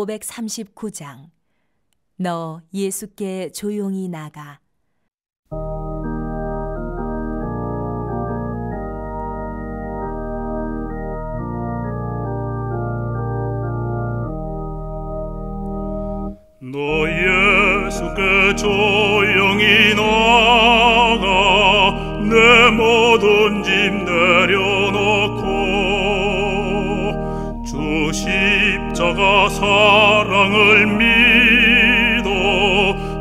539장. 너 예수께 조용히 나가. 너 예수께 조용히 나가 내 모든 짐 내려놓고 주 십자가 사랑을 믿어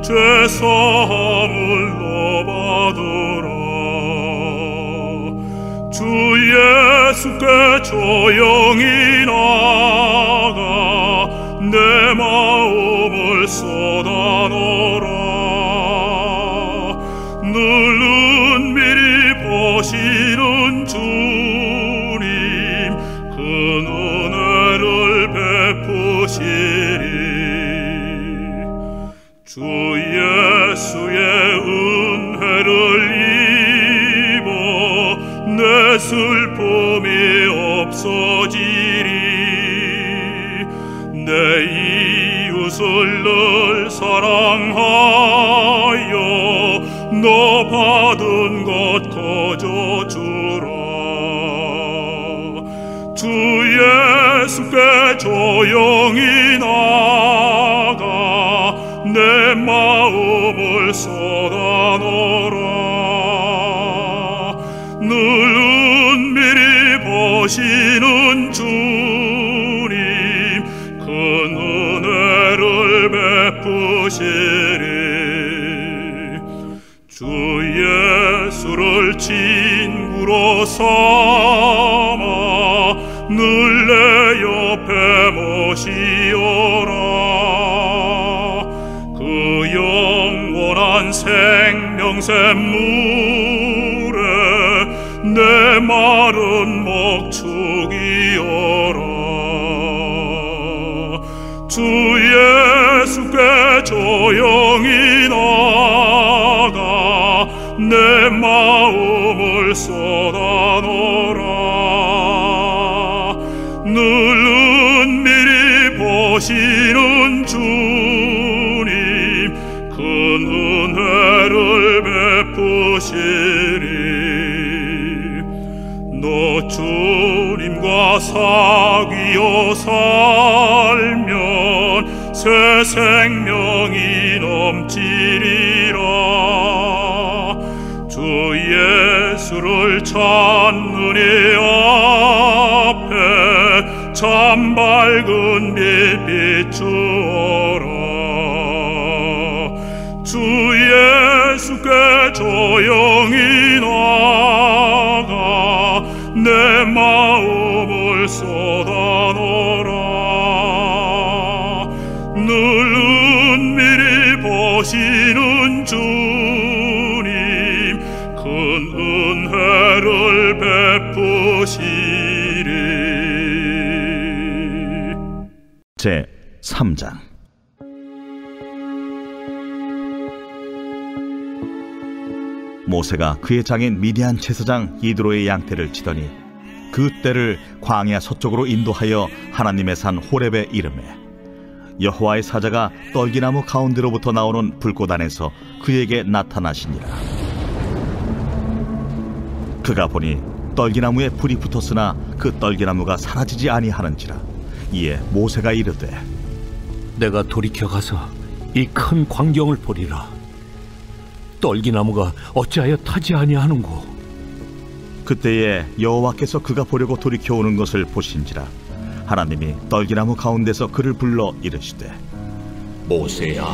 죄사함을 너 받으라. 주 예수께 조용히 나가 내 마음을 쏟아놓으라. 늘 은밀히 보시는 주님 그 은혜를 베푸시리. 주 예수의 은혜를 입어 내 슬픔이 없어지리. 내 이웃을 늘 사랑하여 너 받은 것 거저주라. 주 예수께 조용히 나가 내 마음을 쏟아놓으라. 늘 은밀히 보시는 주님 큰 은혜를 베푸시리. 주 예수를 친구로 삼아 늘 내 옆에 모시오라. 그 영원한 생명샘물에 내 마른 목 축이어라. 주 예수께 조용히 나가 내 마음을 쏟아놓으라. 늘 은밀히 보시는 주님 큰 은혜를 베푸시리. 너 주님과 사귀어 살면 새 생명이 넘치리라. 주 예수를 찾는 이 앞에 참 밝은 빛 비추어라. 주 예수께 조용히 나가 내 마음을 쏟아놓으라. 늘 은밀히 보시는 주님 큰 은혜를 베푸시리. 제 3장. 모세가 그의 장인 미디안 제사장 이드로의 양떼를 치더니 그 떼를 광야 서쪽으로 인도하여 하나님의 산 호렙에 이르매 여호와의 사자가 떨기나무 가운데로부터 나오는 불꽃 안에서 그에게 나타나시니라. 그가 보니 떨기나무에 불이 붙었으나 그 떨기나무가 사라지지 아니하는지라. 이에 모세가 이르되 내가 돌이켜 가서 이 큰 광경을 보리라. 떨기나무가 어찌하여 타지 아니하는고. 그때에 여호와께서 그가 보려고 돌이켜 오는 것을 보신지라. 하나님이 떨기나무 가운데서 그를 불러 이르시되 모세야,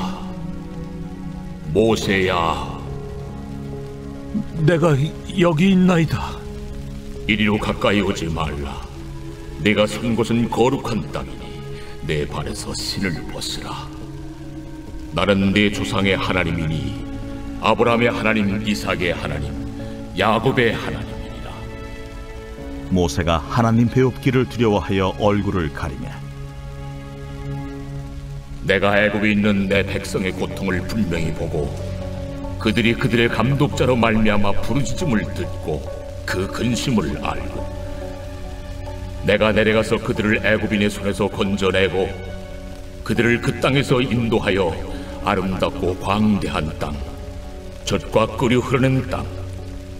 모세야. 내가 여기 있나이다. 이리로 가까이 오지 말라. 내가 선 곳은 거룩한 땅이니 내 발에서 신을 벗으라. 나는 내 조상의 하나님이니 아브라함의 하나님, 이삭의 하나님, 야곱의 하나님이니라. 모세가 하나님 배웁기를 두려워하여 얼굴을 가리매 내가 애굽에 있는 내 백성의 고통을 분명히 보고 그들이 그들의 감독자로 말미암아 부르짖음을 듣고 그 근심을 알고 내가 내려가서 그들을 애굽인의 손에서 건져내고 그들을 그 땅에서 인도하여 아름답고 광대한 땅, 젖과 끓이 흐르는 땅,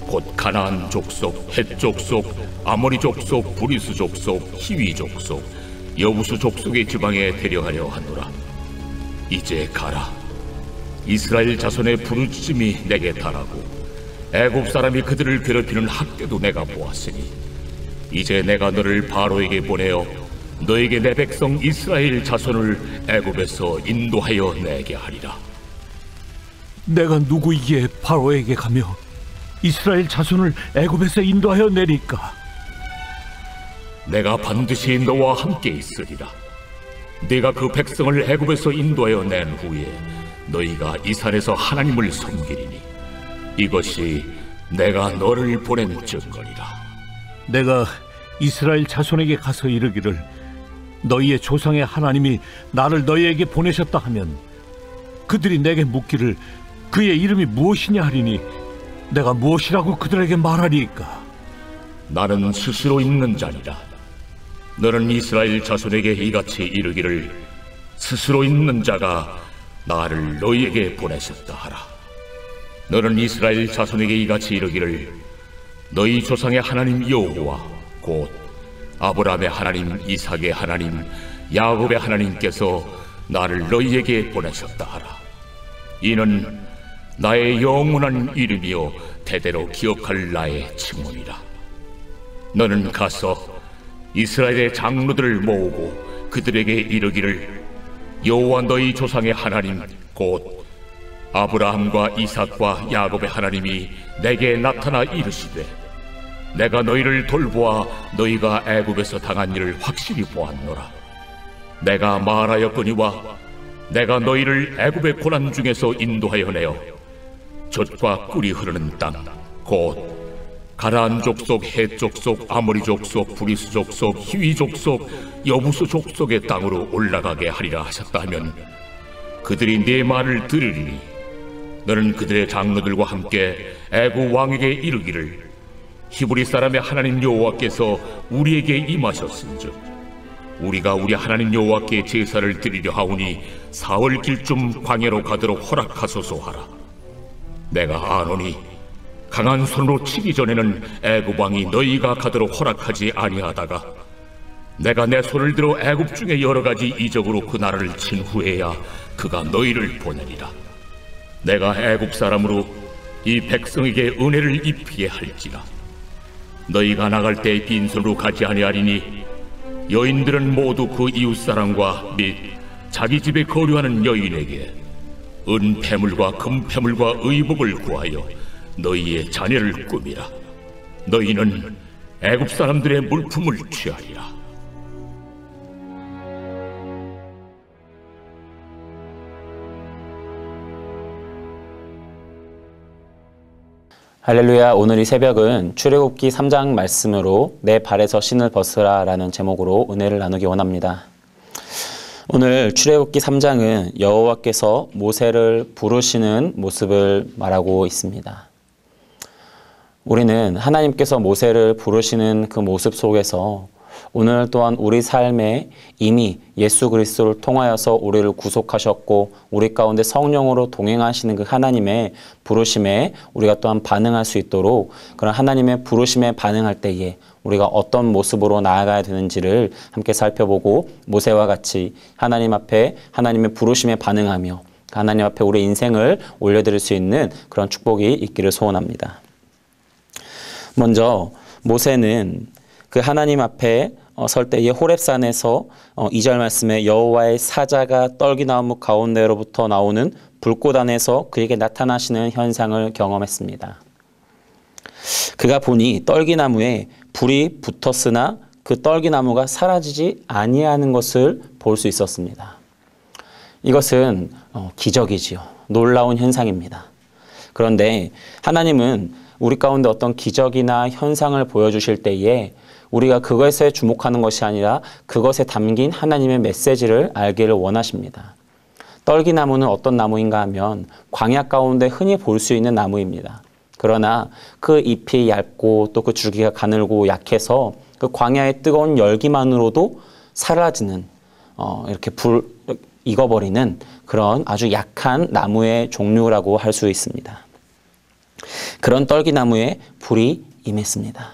곧 가나안 족속, 헷 족속, 아모리 족속, 브리스 족속, 히위 족속, 여부수 족속의 지방에 데려가려 하노라. 이제 가라. 이스라엘 자손의 부르짖음이 내게 달하고 애굽 사람이 그들을 괴롭히는 학대도 내가 보았으니 이제 내가 너를 바로에게 보내어 너에게 내 백성 이스라엘 자손을 애굽에서 인도하여 내게 하리라. 내가 누구이기에 바로에게 가며 이스라엘 자손을 애굽에서 인도하여 내릴까? 내가 반드시 너와 함께 있으리라. 네가 그 백성을 애굽에서 인도하여 낸 후에 너희가 이 산에서 하나님을 섬기리니 이것이 내가 너를 보낸 증거리라. 내가 이스라엘 자손에게 가서 이르기를 너희의 조상의 하나님이 나를 너희에게 보내셨다 하면 그들이 내게 묻기를 그의 이름이 무엇이냐 하리니 내가 무엇이라고 그들에게 말하리이까? 나는 스스로 있는 자니라. 너는 이스라엘 자손에게 이같이 이르기를 스스로 있는 자가 나를 너희에게 보내셨다 하라. 너는 이스라엘 자손에게 이같이 이르기를 너희 조상의 하나님 여호와 곧 아브라함의 하나님, 이삭의 하나님, 야곱의 하나님께서 나를 너희에게 보내셨다 하라. 이는 나의 영원한 이름이요 대대로 기억할 나의 칭호니라. 너는 가서 이스라엘의 장로들을 모으고 그들에게 이르기를 여호와 너희 조상의 하나님 곧 아브라함과 이삭과 야곱의 하나님이 내게 나타나 이르시되 내가 너희를 돌보아 너희가 애굽에서 당한 일을 확실히 보았노라. 내가 말하였거니와 내가 너희를 애굽의 고난 중에서 인도하여 내어 젖과 꿀이 흐르는 땅 곧 가나안 족속, 헷 족속, 아모리 족속, 브리스 족속, 히위 족속, 여부수 족속의 땅으로 올라가게 하리라 하셨다 하면 그들이 네 말을 들으리니 너는 그들의 장로들과 함께 애굽 왕에게 이르기를 히브리 사람의 하나님 여호와께서 우리에게 임하셨은즉 우리가 우리 하나님 여호와께 제사를 드리려 하오니 사흘 길쯤 광야로 가도록 허락하소서 하라. 내가 아노니 강한 손으로 치기 전에는 애굽 왕이 너희가 가도록 허락하지 아니하다가 내가 내 손을 들어 애굽 중에 여러 가지 이적으로 그 나라를 친 후에야 그가 너희를 보내리라. 내가 애굽 사람으로 이 백성에게 은혜를 입히게 할지라. 너희가 나갈 때 빈손으로 가지 아니하리니 여인들은 모두 그 이웃사람과 및 자기 집에 거류하는 여인에게 은폐물과 금폐물과 의복을 구하여 너희의 자녀를 꾸미라. 너희는 애굽 사람들의 물품을 취하리라. 할렐루야. 오늘 이 새벽은 출애굽기 3장 말씀으로 내 발에서 신을 벗으라 라는 제목으로 은혜를 나누기 원합니다. 오늘 출애굽기 3장은 여호와께서 모세를 부르시는 모습을 말하고 있습니다. 우리는 하나님께서 모세를 부르시는 그 모습 속에서 오늘 또한 우리 삶에 이미 예수 그리스도를 통하여서 우리를 구속하셨고 우리 가운데 성령으로 동행하시는 그 하나님의 부르심에 우리가 또한 반응할 수 있도록 그런 하나님의 부르심에 반응할 때에 우리가 어떤 모습으로 나아가야 되는지를 함께 살펴보고 모세와 같이 하나님 앞에 하나님의 부르심에 반응하며 하나님 앞에 우리 인생을 올려드릴 수 있는 그런 축복이 있기를 소원합니다. 먼저 모세는 그 하나님 앞에 설 때에 호렙산에서 2절 말씀에 여호와의 사자가 떨기나무 가운데로부터 나오는 불꽃 안에서 그에게 나타나시는 현상을 경험했습니다. 그가 보니 떨기나무에 불이 붙었으나 그 떨기나무가 사라지지 아니하는 것을 볼 수 있었습니다. 이것은 기적이지요. 놀라운 현상입니다. 그런데 하나님은 우리 가운데 어떤 기적이나 현상을 보여주실 때에 우리가 그것에 주목하는 것이 아니라 그것에 담긴 하나님의 메시지를 알기를 원하십니다. 떨기나무는 어떤 나무인가 하면 광야 가운데 흔히 볼 수 있는 나무입니다. 그러나 그 잎이 얇고 또 그 줄기가 가늘고 약해서 그 광야의 뜨거운 열기만으로도 사라지는 이렇게 익어버리는 그런 아주 약한 나무의 종류라고 할 수 있습니다. 그런 떨기나무에 불이 임했습니다.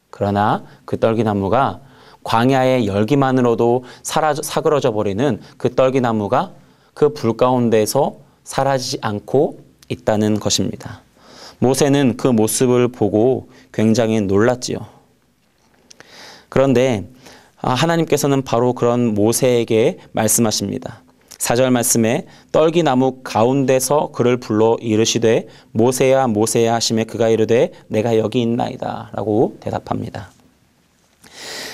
그러나 그 떨기나무가 광야의 열기만으로도 사그러져 버리는 그 떨기나무가 그 불 가운데서 사라지지 않고 있다는 것입니다. 모세는 그 모습을 보고 굉장히 놀랐지요. 그런데 하나님께서는 바로 그런 모세에게 말씀하십니다. 4절 말씀에 떨기나무 가운데서 그를 불러 이르시되 모세야 모세야 하시매 그가 이르되 내가 여기 있나이다 라고 대답합니다.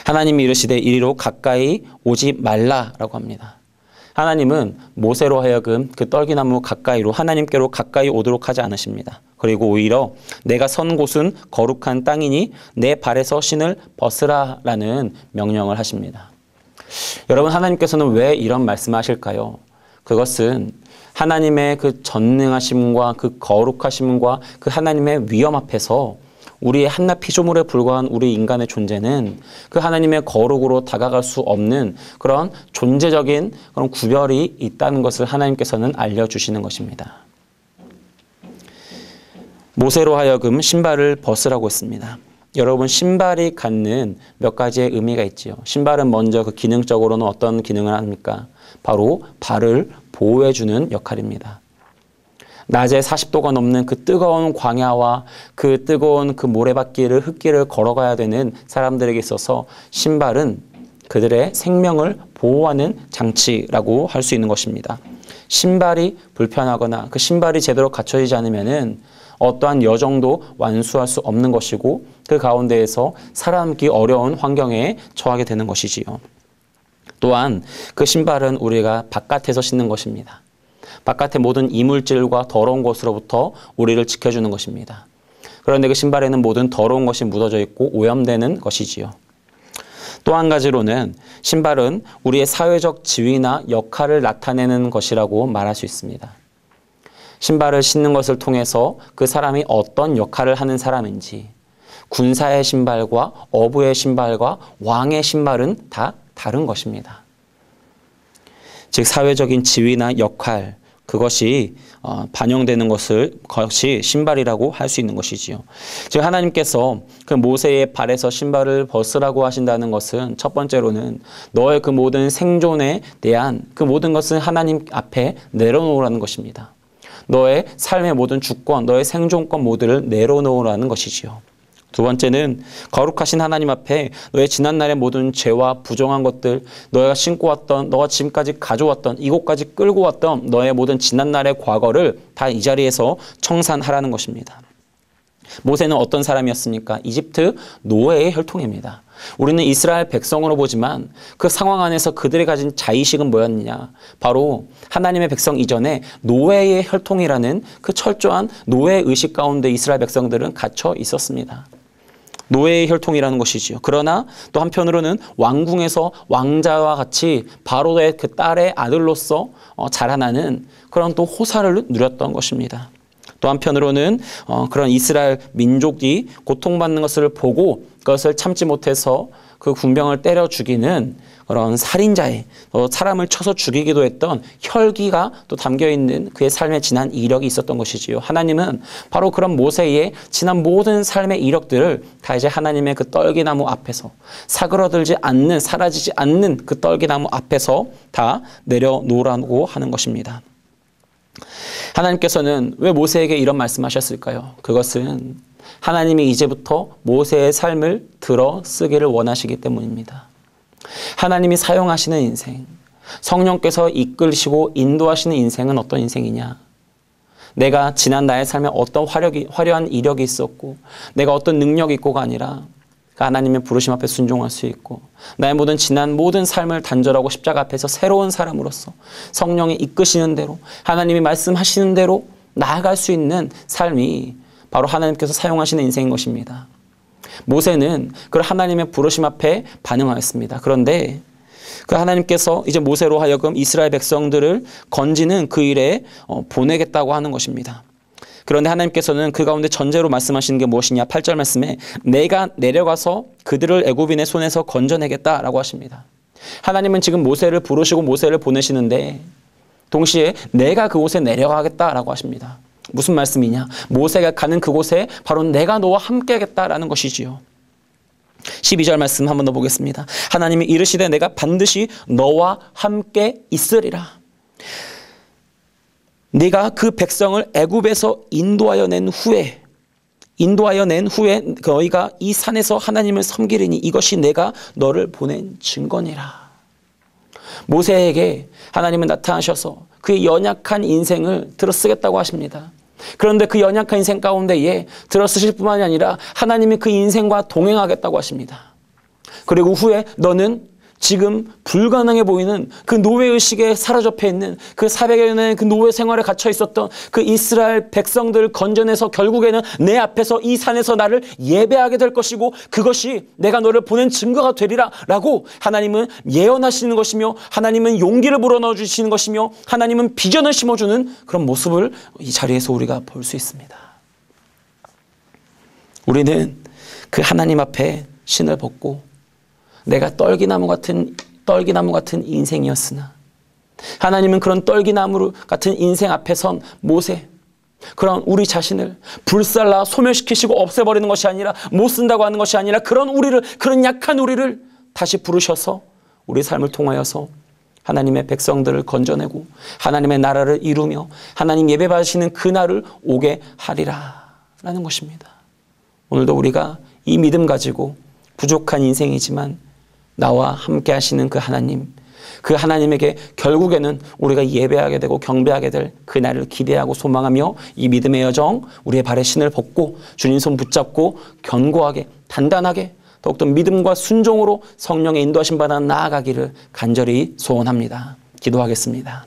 하나님이 이르시되 이리로 가까이 오지 말라라고 합니다. 하나님은 모세로 하여금 그 떨기나무 가까이로 하나님께로 가까이 오도록 하지 않으십니다. 그리고 오히려 내가 선 곳은 거룩한 땅이니 내 발에서 신을 벗으라라는 명령을 하십니다. 여러분, 하나님께서는 왜 이런 말씀하실까요? 그것은 하나님의 그 전능하심과 그 거룩하심과 그 하나님의 위엄 앞에서 우리의 한낱 피조물에 불과한 우리 인간의 존재는 그 하나님의 거룩으로 다가갈 수 없는 그런 존재적인 그런 구별이 있다는 것을 하나님께서는 알려주시는 것입니다. 모세로 하여금 신발을 벗으라고 했습니다. 여러분, 신발이 갖는 몇 가지의 의미가 있지요. 신발은 먼저 그 기능적으로는 어떤 기능을 합니까? 바로 발을 보호해주는 역할입니다. 낮에 40도가 넘는 그 뜨거운 광야와 그 뜨거운 그 모래바퀴를 흙길을 걸어가야 되는 사람들에게 있어서 신발은 그들의 생명을 보호하는 장치라고 할 수 있는 것입니다. 신발이 불편하거나 그 신발이 제대로 갖춰지지 않으면은 어떠한 여정도 완수할 수 없는 것이고 그 가운데에서 살아남기 어려운 환경에 처하게 되는 것이지요. 또한 그 신발은 우리가 바깥에서 신는 것입니다. 바깥의 모든 이물질과 더러운 것으로부터 우리를 지켜주는 것입니다. 그런데 그 신발에는 모든 더러운 것이 묻어져 있고 오염되는 것이지요. 또 한 가지로는 신발은 우리의 사회적 지위나 역할을 나타내는 것이라고 말할 수 있습니다. 신발을 신는 것을 통해서 그 사람이 어떤 역할을 하는 사람인지, 군사의 신발과 어부의 신발과 왕의 신발은 다 다른 것입니다. 즉 사회적인 지위나 역할, 그것이 반영되는 것이 신발이라고 할 수 있는 것이지요. 즉 하나님께서 그 모세의 발에서 신발을 벗으라고 하신다는 것은 첫 번째로는 너의 그 모든 생존에 대한 그 모든 것을 하나님 앞에 내려놓으라는 것입니다. 너의 삶의 모든 주권, 너의 생존권 모두를 내려놓으라는 것이지요. 두 번째는 거룩하신 하나님 앞에 너의 지난날의 모든 죄와 부정한 것들, 너가 신고 왔던, 너가 지금까지 가져왔던, 이곳까지 끌고 왔던 너의 모든 지난날의 과거를 다 이 자리에서 청산하라는 것입니다. 모세는 어떤 사람이었습니까? 이집트 노예의 혈통입니다. 우리는 이스라엘 백성으로 보지만 그 상황 안에서 그들이 가진 자의식은 뭐였느냐? 바로 하나님의 백성 이전에 노예의 혈통이라는 그 철저한 노예 의식 가운데 이스라엘 백성들은 갇혀 있었습니다. 노예의 혈통이라는 것이지요. 그러나 또 한편으로는 왕궁에서 왕자와 같이 바로의 그 딸의 아들로서 자라나는 그런 또 호사를 누렸던 것입니다. 또 한편으로는 그런 이스라엘 민족이 고통받는 것을 보고 그것을 참지 못해서 그 군병을 때려 죽이는 그런 살인자의 사람을 쳐서 죽이기도 했던 혈기가 또 담겨있는 그의 삶에 지난 이력이 있었던 것이지요. 하나님은 바로 그런 모세의 지난 모든 삶의 이력들을 다 이제 하나님의 그 떨기나무 앞에서 사그러들지 않는, 사라지지 않는 그 떨기나무 앞에서 다 내려놓으라고 하는 것입니다. 하나님께서는 왜 모세에게 이런 말씀하셨을까요? 그것은 하나님이 이제부터 모세의 삶을 들어 쓰기를 원하시기 때문입니다. 하나님이 사용하시는 인생, 성령께서 이끌시고 인도하시는 인생은 어떤 인생이냐? 내가 지난 나의 삶에 어떤 화려한 이력이 있었고 내가 어떤 능력이 있고가 아니라 하나님의 부르심 앞에 순종할 수 있고 나의 지난 모든 삶을 단절하고 십자가 앞에서 새로운 사람으로서 성령이 이끄시는 대로 하나님이 말씀하시는 대로 나아갈 수 있는 삶이 바로 하나님께서 사용하시는 인생인 것입니다. 모세는 그 하나님의 부르심 앞에 반응하였습니다. 그런데 그 하나님께서 이제 모세로 하여금 이스라엘 백성들을 건지는 그 일에 보내겠다고 하는 것입니다. 그런데 하나님께서는 그 가운데 전제로 말씀하시는 게 무엇이냐? 8절 말씀에 내가 내려가서 그들을 애굽인의 손에서 건져내겠다라고 하십니다. 하나님은 지금 모세를 부르시고 모세를 보내시는데 동시에 내가 그곳에 내려가겠다라고 하십니다. 무슨 말씀이냐? 모세가 가는 그곳에 바로 내가 너와 함께 하겠다라는 것이지요. 12절 말씀 한번 더 보겠습니다. 하나님이 이르시되 내가 반드시 너와 함께 있으리라. 네가 그 백성을 애굽에서 인도하여 낸 후에 너희가 이 산에서 하나님을 섬기리니 이것이 내가 너를 보낸 증거니라. 모세에게 하나님은 나타나셔서 그의 연약한 인생을 들어쓰겠다고 하십니다. 그런데 그 연약한 인생 가운데에 들어쓰실 뿐만이 아니라 하나님이 그 인생과 동행하겠다고 하십니다. 그리고 후에 너는 지금 불가능해 보이는 그 노예의식에 사로잡혀 있는 그 400여 년의 그 노예 생활에 갇혀 있었던 그 이스라엘 백성들을 건져내서 결국에는 내 앞에서 이 산에서 나를 예배하게 될 것이고 그것이 내가 너를 보낸 증거가 되리라 라고 하나님은 예언하시는 것이며 하나님은 용기를 불어넣어 주시는 것이며 하나님은 비전을 심어주는 그런 모습을 이 자리에서 우리가 볼 수 있습니다. 우리는 그 하나님 앞에 신을 벗고 내가 떨기나무 같은 인생이었으나 하나님은 그런 떨기나무 같은 인생 앞에 선 모세, 그런 우리 자신을 불살라 소멸시키시고 없애버리는 것이 아니라 못 쓴다고 하는 것이 아니라 그런 약한 우리를 다시 부르셔서 우리 삶을 통하여서 하나님의 백성들을 건져내고 하나님의 나라를 이루며 하나님 예배 받으시는 그날을 오게 하리라 라는 것입니다. 오늘도 우리가 이 믿음 가지고 부족한 인생이지만 나와 함께 하시는 그 하나님에게 결국에는 우리가 예배하게 되고 경배하게 될 그날을 기대하고 소망하며 이 믿음의 여정, 우리의 발에 신을 벗고 주님 손 붙잡고 견고하게 단단하게 더욱더 믿음과 순종으로 성령의 인도하심 받아 나아가기를 간절히 소원합니다. 기도하겠습니다.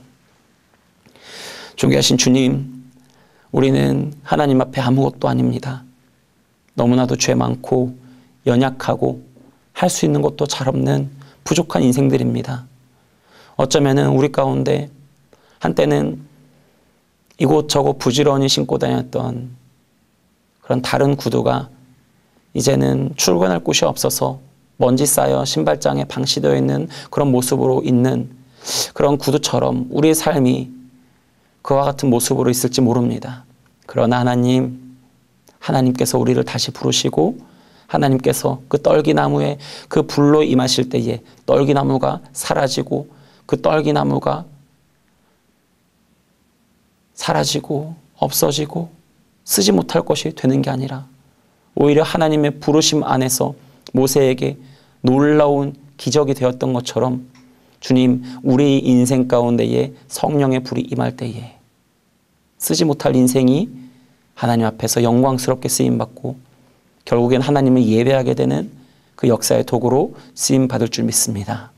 존귀하신 주님, 우리는 하나님 앞에 아무것도 아닙니다. 너무나도 죄 많고 연약하고 할 수 있는 것도 잘 없는 부족한 인생들입니다. 어쩌면은 우리 가운데 한때는 이곳저곳 부지런히 신고 다녔던 그런 다른 구두가 이제는 출근할 곳이 없어서 먼지 쌓여 신발장에 방치되어 있는 그런 모습으로 있는 그런 구두처럼 우리의 삶이 그와 같은 모습으로 있을지 모릅니다. 그러나 하나님께서 우리를 다시 부르시고 하나님께서 그 떨기나무에 그 불로 임하실 때에 떨기나무가 사라지고 그 떨기나무가 사라지고 없어지고 쓰지 못할 것이 되는 게 아니라 오히려 하나님의 부르심 안에서 모세에게 놀라운 기적이 되었던 것처럼 주님, 우리 인생 가운데에 성령의 불이 임할 때에 쓰지 못할 인생이 하나님 앞에서 영광스럽게 쓰임받고 결국엔 하나님을 예배하게 되는 그 역사의 도구로 쓰임받을 줄 믿습니다.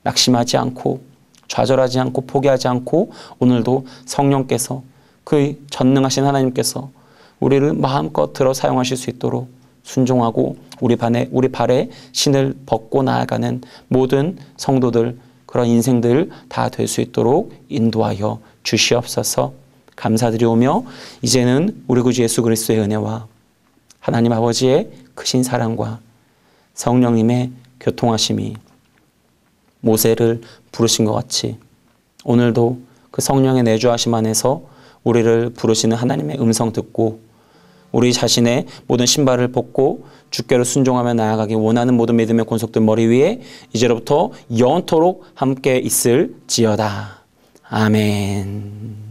낙심하지 않고 좌절하지 않고 포기하지 않고 오늘도 성령께서 그 전능하신 하나님께서 우리를 마음껏 들어 사용하실 수 있도록 순종하고 우리 발에 신을 벗고 나아가는 모든 성도들, 그런 인생들 다 될 수 있도록 인도하여 주시옵소서. 감사드리오며 이제는 우리 구주 예수 그리스도의 은혜와 하나님 아버지의 크신 사랑과 성령님의 교통하심이 모세를 부르신 것 같이 오늘도 그 성령의 내주하심 안에서 우리를 부르시는 하나님의 음성 듣고 우리 자신의 모든 신발을 벗고 주께로 순종하며 나아가기 원하는 모든 믿음의 권속들 머리 위에 이제로부터 영원토록 함께 있을지어다. 아멘.